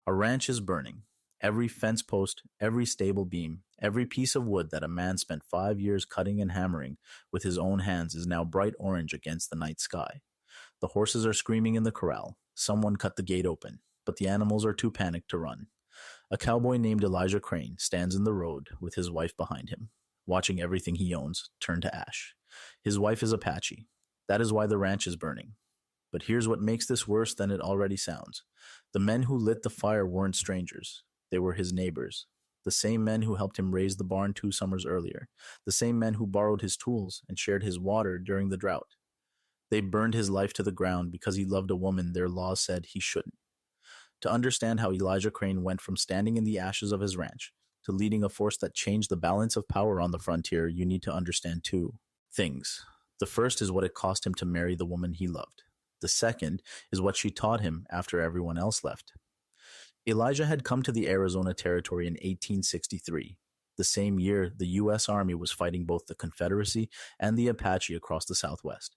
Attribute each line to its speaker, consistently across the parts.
Speaker 1: A ranch is burning. Every fence post, every stable beam, every piece of wood that a man spent 5 years cutting and hammering with his own hands is now bright orange against the night sky. The horses are screaming in the corral. Someone cut the gate open, but the animals are too panicked to run. A cowboy named Elijah Crane stands in the road with his wife behind him, watching everything he owns turn to ash. His wife is Apache. That is why the ranch is burning. But here's what makes this worse than it already sounds. The men who lit the fire weren't strangers. They were his neighbors. The same men who helped him raise the barn 2 summers earlier. The same men who borrowed his tools and shared his water during the drought. They burned his life to the ground because he loved a woman their laws said he shouldn't. To understand how Elijah Crane went from standing in the ashes of his ranch to leading a force that changed the balance of power on the frontier, you need to understand two things. The first is what it cost him to marry the woman he loved. The second is what she taught him after everyone else left. Elijah had come to the Arizona Territory in 1863, the same year the U.S. Army was fighting both the Confederacy and the Apache across the Southwest.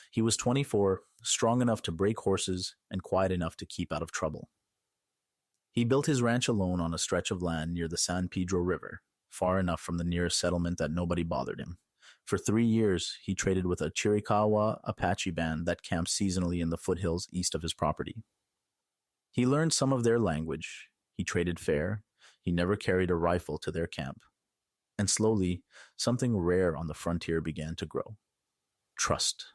Speaker 1: He was 24, strong enough to break horses and quiet enough to keep out of trouble. He built his ranch alone on a stretch of land near the San Pedro River, far enough from the nearest settlement that nobody bothered him. For 3 years, he traded with a Chiricahua Apache band that camped seasonally in the foothills east of his property. He learned some of their language. He traded fair. He never carried a rifle to their camp. And slowly, something rare on the frontier began to grow. Trust.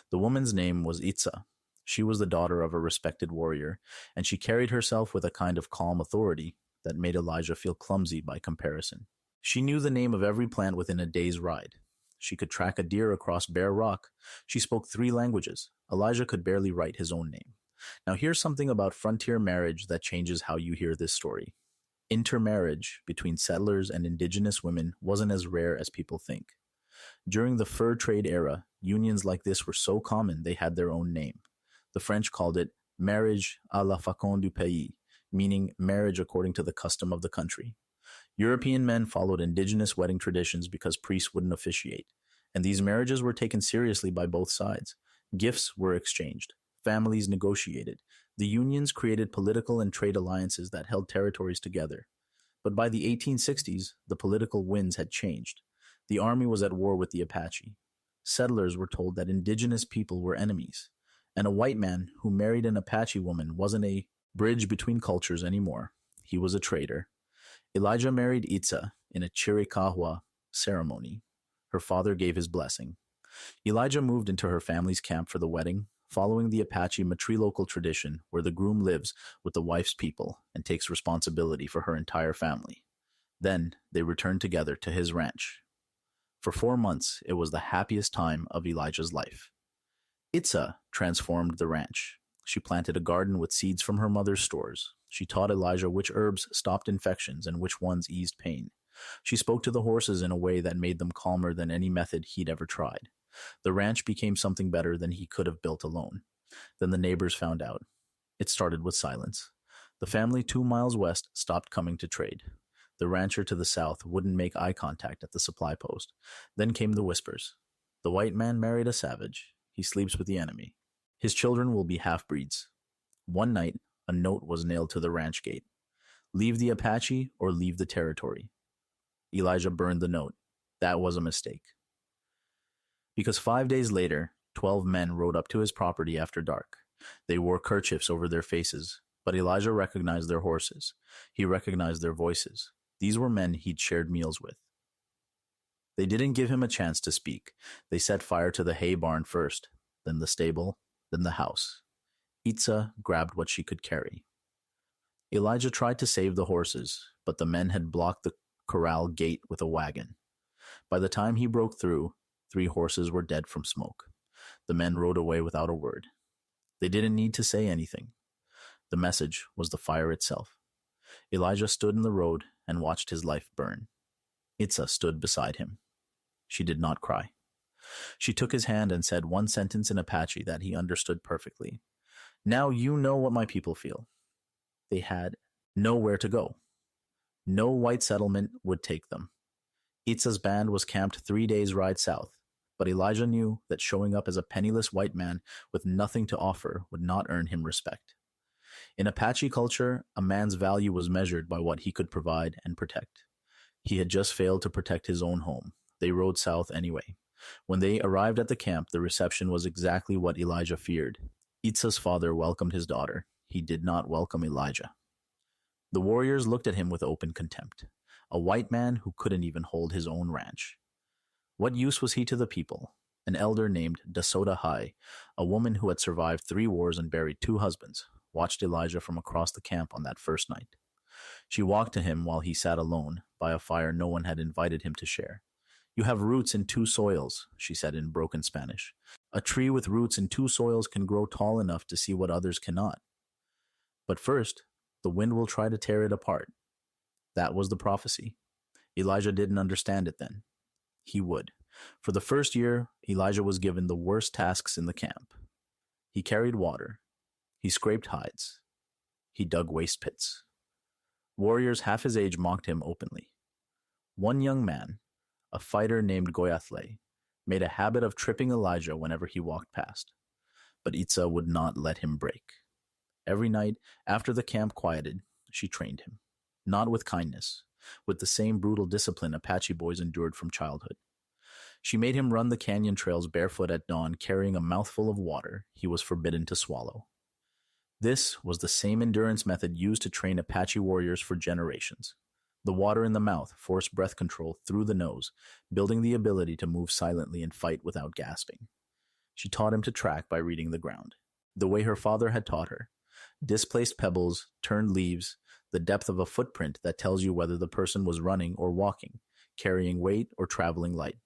Speaker 1: The woman's name was Itza. She was the daughter of a respected warrior, and she carried herself with a kind of calm authority that made Elijah feel clumsy by comparison. She knew the name of every plant within a day's ride. She could track a deer across bare rock. She spoke 3 languages. Elijah could barely write his own name. Now here's something about frontier marriage that changes how you hear this story. Intermarriage between settlers and indigenous women wasn't as rare as people think. During the fur trade era, unions like this were so common they had their own name. The French called it marriage à la façon du pays, meaning marriage according to the custom of the country. European men followed indigenous wedding traditions because priests wouldn't officiate, and these marriages were taken seriously by both sides. Gifts were exchanged. Families negotiated. The unions created political and trade alliances that held territories together. But by the 1860s, the political winds had changed. The army was at war with the Apache. Settlers were told that indigenous people were enemies, and a white man who married an Apache woman wasn't a bridge between cultures anymore. He was a traitor. Elijah married Itza in a Chiricahua ceremony. Her father gave his blessing. Elijah moved into her family's camp for the wedding, following the Apache matrilocal tradition where the groom lives with the wife's people and takes responsibility for her entire family. Then they returned together to his ranch. For 4 months, it was the happiest time of Elijah's life. Itza transformed the ranch. She planted a garden with seeds from her mother's stores. She taught Elijah which herbs stopped infections and which ones eased pain. She spoke to the horses in a way that made them calmer than any method he'd ever tried. The ranch became something better than he could have built alone. Then the neighbors found out. It started with silence. The family 2 miles west stopped coming to trade. The rancher to the south wouldn't make eye contact at the supply post. Then came the whispers. The white man married a savage. He sleeps with the enemy. His children will be half-breeds. One night, a note was nailed to the ranch gate. Leave the Apache or leave the territory. Elijah burned the note. That was a mistake. Because 5 days later, 12 men rode up to his property after dark. They wore kerchiefs over their faces, but Elijah recognized their horses. He recognized their voices. These were men he'd shared meals with. They didn't give him a chance to speak. They set fire to the hay barn first, then the stable, then the house. Itza grabbed what she could carry. Elijah tried to save the horses, but the men had blocked the corral gate with a wagon. By the time he broke through, 3 horses were dead from smoke. The men rode away without a word. They didn't need to say anything. The message was the fire itself. Elijah stood in the road and watched his life burn. Itza stood beside him. She did not cry. She took his hand and said one sentence in Apache that he understood perfectly. Now you know what my people feel. They had nowhere to go. No white settlement would take them. Itza's band was camped 3 days' ride south, but Elijah knew that showing up as a penniless white man with nothing to offer would not earn him respect. In Apache culture, a man's value was measured by what he could provide and protect. He had just failed to protect his own home. They rode south anyway. When they arrived at the camp, the reception was exactly what Elijah feared. Itsa's father welcomed his daughter. He did not welcome Elijah. The warriors looked at him with open contempt. A white man who couldn't even hold his own ranch. What use was he to the people? An elder named Dasota Hai, a woman who had survived 3 wars and buried 2 husbands, watched Elijah from across the camp on that first night. She walked to him while he sat alone by a fire no one had invited him to share. "You have roots in 2 soils," she said in broken Spanish. "A tree with roots in 2 soils can grow tall enough to see what others cannot. But first, the wind will try to tear it apart." That was the prophecy. Elijah didn't understand it then. He would. For the first year, Elijah was given the worst tasks in the camp. He carried water. He scraped hides. He dug waste pits. Warriors half his age mocked him openly. One young man, a fighter named Goyathle, made a habit of tripping Elijah whenever he walked past. But Itza would not let him break. Every night, after the camp quieted, she trained him. Not with kindness, with the same brutal discipline Apache boys endured from childhood. She made him run the canyon trails barefoot at dawn, carrying a mouthful of water he was forbidden to swallow. This was the same endurance method used to train Apache warriors for generations. The water in the mouth forced breath control through the nose, building the ability to move silently and fight without gasping. She taught him to track by reading the ground, the way her father had taught her. Displaced pebbles, turned leaves, the depth of a footprint that tells you whether the person was running or walking, carrying weight or traveling light.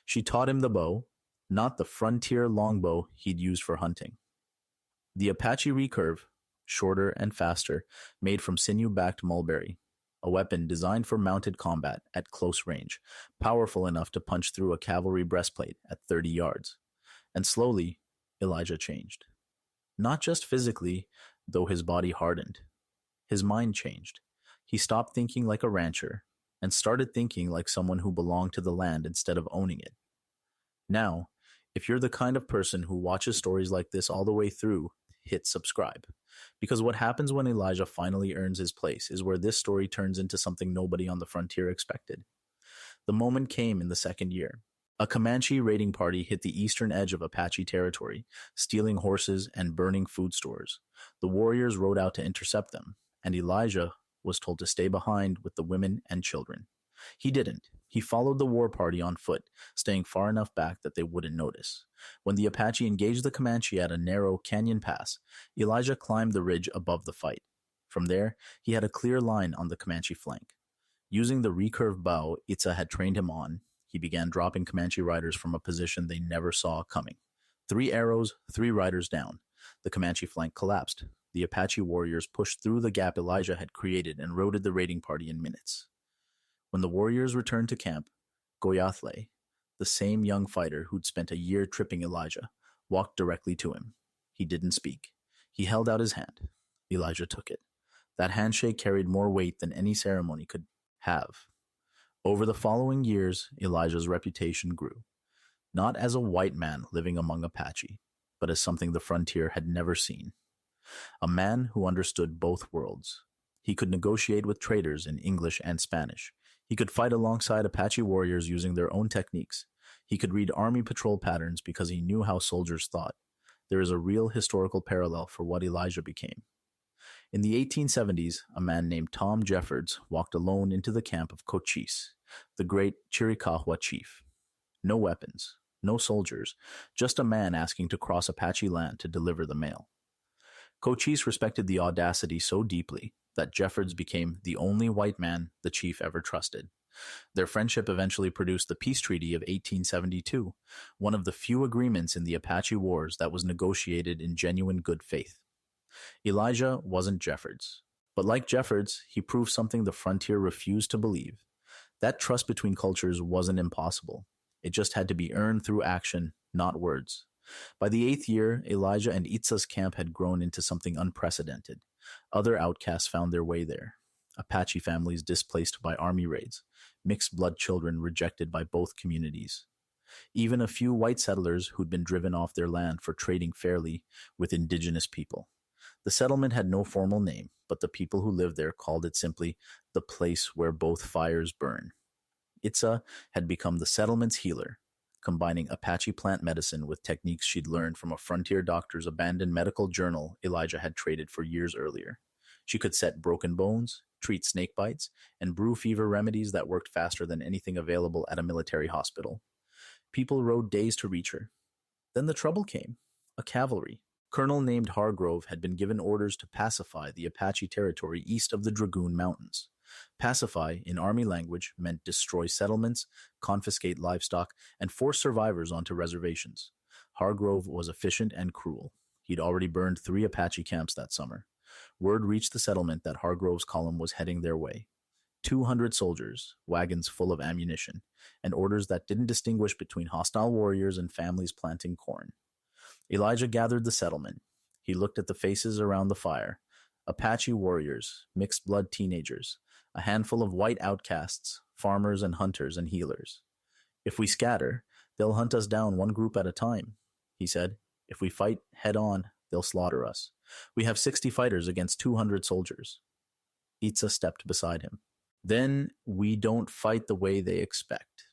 Speaker 1: She taught him the bow, not the frontier longbow he'd used for hunting. The Apache recurve, shorter and faster, made from sinew-backed mulberry, a weapon designed for mounted combat at close range, powerful enough to punch through a cavalry breastplate at 30 yards. And slowly, Elijah changed. Not just physically, though his body hardened. His mind changed. He stopped thinking like a rancher and started thinking like someone who belonged to the land instead of owning it. Now, if you're the kind of person who watches stories like this all the way through, hit subscribe. Because what happens when Elijah finally earns his place is where this story turns into something nobody on the frontier expected. The moment came in the 2nd year. A Comanche raiding party hit the eastern edge of Apache territory, stealing horses and burning food stores. The warriors rode out to intercept them, and Elijah was told to stay behind with the women and children. He didn't. He followed the war party on foot, staying far enough back that they wouldn't notice. When the Apache engaged the Comanche at a narrow canyon pass, Elijah climbed the ridge above the fight. From there, he had a clear line on the Comanche flank. Using the recurve bow Itza had trained him on, he began dropping Comanche riders from a position they never saw coming. 3 arrows, 3 riders down. The Comanche flank collapsed. The Apache warriors pushed through the gap Elijah had created and routed the raiding party in minutes. When the warriors returned to camp, Goyathle, the same young fighter who'd spent a year tripping Elijah, walked directly to him. He didn't speak. He held out his hand. Elijah took it. That handshake carried more weight than any ceremony could have. Over the following years, Elijah's reputation grew, not as a white man living among Apache, but as something the frontier had never seen. A man who understood both worlds. He could negotiate with traders in English and Spanish. He could fight alongside Apache warriors using their own techniques. He could read army patrol patterns because he knew how soldiers thought. There is a real historical parallel for what Elijah became. In the 1870s, a man named Tom Jeffords walked alone into the camp of Cochise, the great Chiricahua chief. No weapons, no soldiers, just a man asking to cross Apache land to deliver the mail. Cochise respected the audacity so deeply that Jeffords became the only white man the chief ever trusted. Their friendship eventually produced the Peace Treaty of 1872, one of the few agreements in the Apache Wars that was negotiated in genuine good faith. Elijah wasn't Jeffords, but like Jeffords, he proved something the frontier refused to believe. That trust between cultures wasn't impossible. It just had to be earned through action, not words. By the 8th year, Elijah and Itza's camp had grown into something unprecedented. Other outcasts found their way there. Apache families displaced by army raids, mixed-blood children rejected by both communities. Even a few white settlers who'd been driven off their land for trading fairly with indigenous people. The settlement had no formal name, but the people who lived there called it simply the place where both fires burn. Itza had become the settlement's healer, combining Apache plant medicine with techniques she'd learned from a frontier doctor's abandoned medical journal Elijah had traded for years earlier. She could set broken bones, treat snake bites, and brew fever remedies that worked faster than anything available at a military hospital. People rode days to reach her. Then the trouble came. A cavalry colonel named Hargrove had been given orders to pacify the Apache territory east of the Dragoon Mountains. Pacify, in army language, meant destroy settlements, confiscate livestock, and force survivors onto reservations. Hargrove was efficient and cruel. He'd already burned 3 Apache camps that summer. Word reached the settlement that Hargrove's column was heading their way. 200 soldiers, wagons full of ammunition, and orders that didn't distinguish between hostile warriors and families planting corn. Elijah gathered the settlement. He looked at the faces around the fire. Apache warriors, mixed-blood teenagers, a handful of white outcasts, farmers and hunters and healers. If we scatter, they'll hunt us down one group at a time, he said. If we fight head-on, they'll slaughter us. We have 60 fighters against 200 soldiers. Itza stepped beside him. Then we don't fight the way they expect.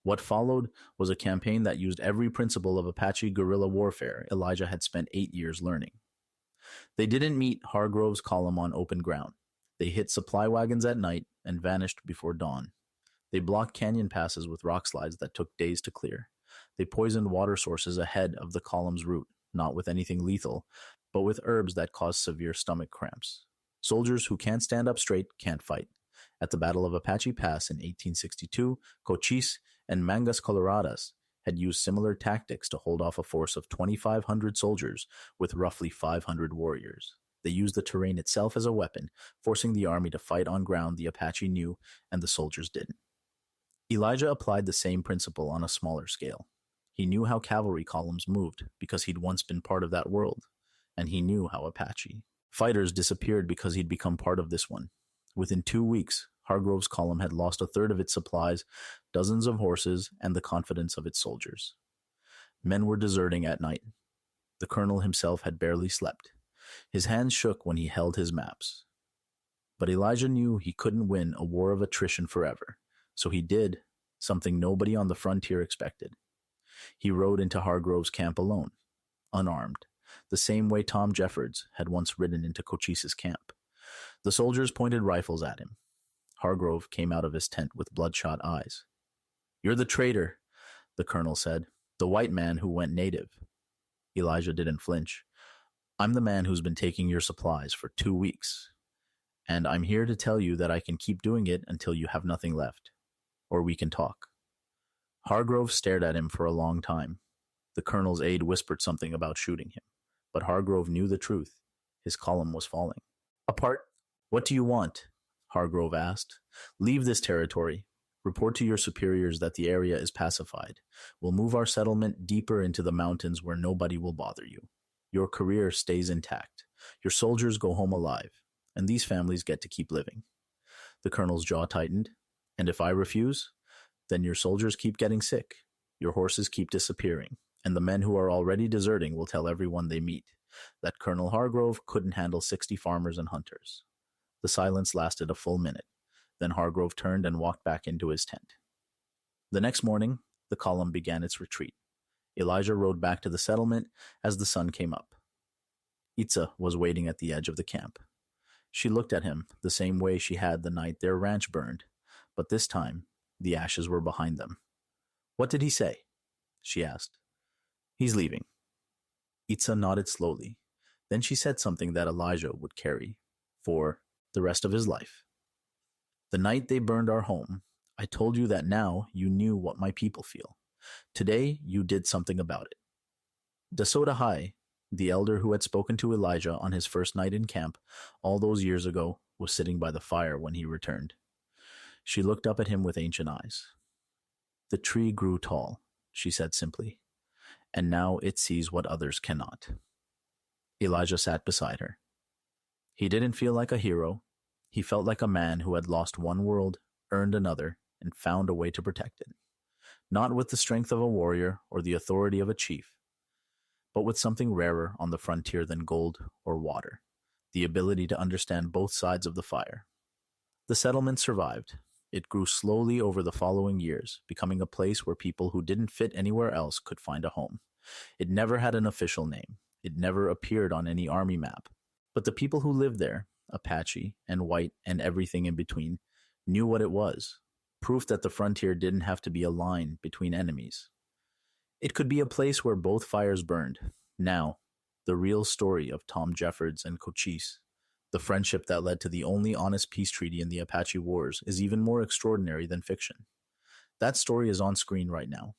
Speaker 1: What followed was a campaign that used every principle of Apache guerrilla warfare Elijah had spent 8 years learning. They didn't meet Hargrove's column on open ground. They hit supply wagons at night and vanished before dawn. They blocked canyon passes with rock slides that took days to clear. They poisoned water sources ahead of the column's route, not with anything lethal, but with herbs that cause severe stomach cramps. Soldiers who can't stand up straight can't fight. At the Battle of Apache Pass in 1862, Cochise and Mangas Coloradas had used similar tactics to hold off a force of 2,500 soldiers with roughly 500 warriors. They used the terrain itself as a weapon, forcing the army to fight on ground the Apache knew and the soldiers didn't. Elijah applied the same principle on a smaller scale. He knew how cavalry columns moved because he'd once been part of that world, and he knew how Apache fighters disappeared because he'd become part of this one. Within 2 weeks, Hargrove's column had lost a third of its supplies, dozens of horses, and the confidence of its soldiers. Men were deserting at night. The colonel himself had barely slept. His hands shook when he held his maps. But Elijah knew he couldn't win a war of attrition forever, so he did something nobody on the frontier expected. He rode into Hargrove's camp alone, unarmed, the same way Tom Jeffords had once ridden into Cochise's camp. The soldiers pointed rifles at him. Hargrove came out of his tent with bloodshot eyes. "You're the traitor," the colonel said, "the white man who went native." Elijah didn't flinch. "I'm the man who's been taking your supplies for 2 weeks, and I'm here to tell you that I can keep doing it until you have nothing left, or we can talk." Hargrove stared at him for a long time. The colonel's aide whispered something about shooting him, but Hargrove knew the truth. His column was falling. "Apart, what do you want?" Hargrove asked. "Leave this territory. Report to your superiors that the area is pacified. We'll move our settlement deeper into the mountains where nobody will bother you. Your career stays intact. Your soldiers go home alive, and these families get to keep living." The colonel's jaw tightened. "And if I refuse, then your soldiers keep getting sick, your horses keep disappearing, and the men who are already deserting will tell everyone they meet that Colonel Hargrove couldn't handle 60 farmers and hunters." The silence lasted a full minute. Then Hargrove turned and walked back into his tent. The next morning, the column began its retreat. Elijah rode back to the settlement as the sun came up. Itza was waiting at the edge of the camp. She looked at him the same way she had the night their ranch burned, but this time the ashes were behind them. "What did he say?" she asked. "He's leaving." Itza nodded slowly. Then she said something that Elijah would carry for the rest of his life. "The night they burned our home, I told you that now you knew what my people feel. Today you did something about it." Dasoda Hai, the elder who had spoken to Elijah on his first night in camp all those years ago, was sitting by the fire when he returned. She looked up at him with ancient eyes. "The tree grew tall," she said simply, "and now it sees what others cannot." Elijah sat beside her. He didn't feel like a hero. He felt like a man who had lost one world, earned another, and found a way to protect it. Not with the strength of a warrior or the authority of a chief, but with something rarer on the frontier than gold or water: the ability to understand both sides of the fire. The settlement survived. It grew slowly over the following years, becoming a place where people who didn't fit anywhere else could find a home. It never had an official name. It never appeared on any army map. But the people who lived there, Apache and white and everything in between, knew what it was: proof that the frontier didn't have to be a line between enemies. It could be a place where both fires burned. Now, the real story of Tom Jeffords and Cochise, the friendship that led to the only honest peace treaty in the Apache Wars, is even more extraordinary than fiction. That story is on screen right now,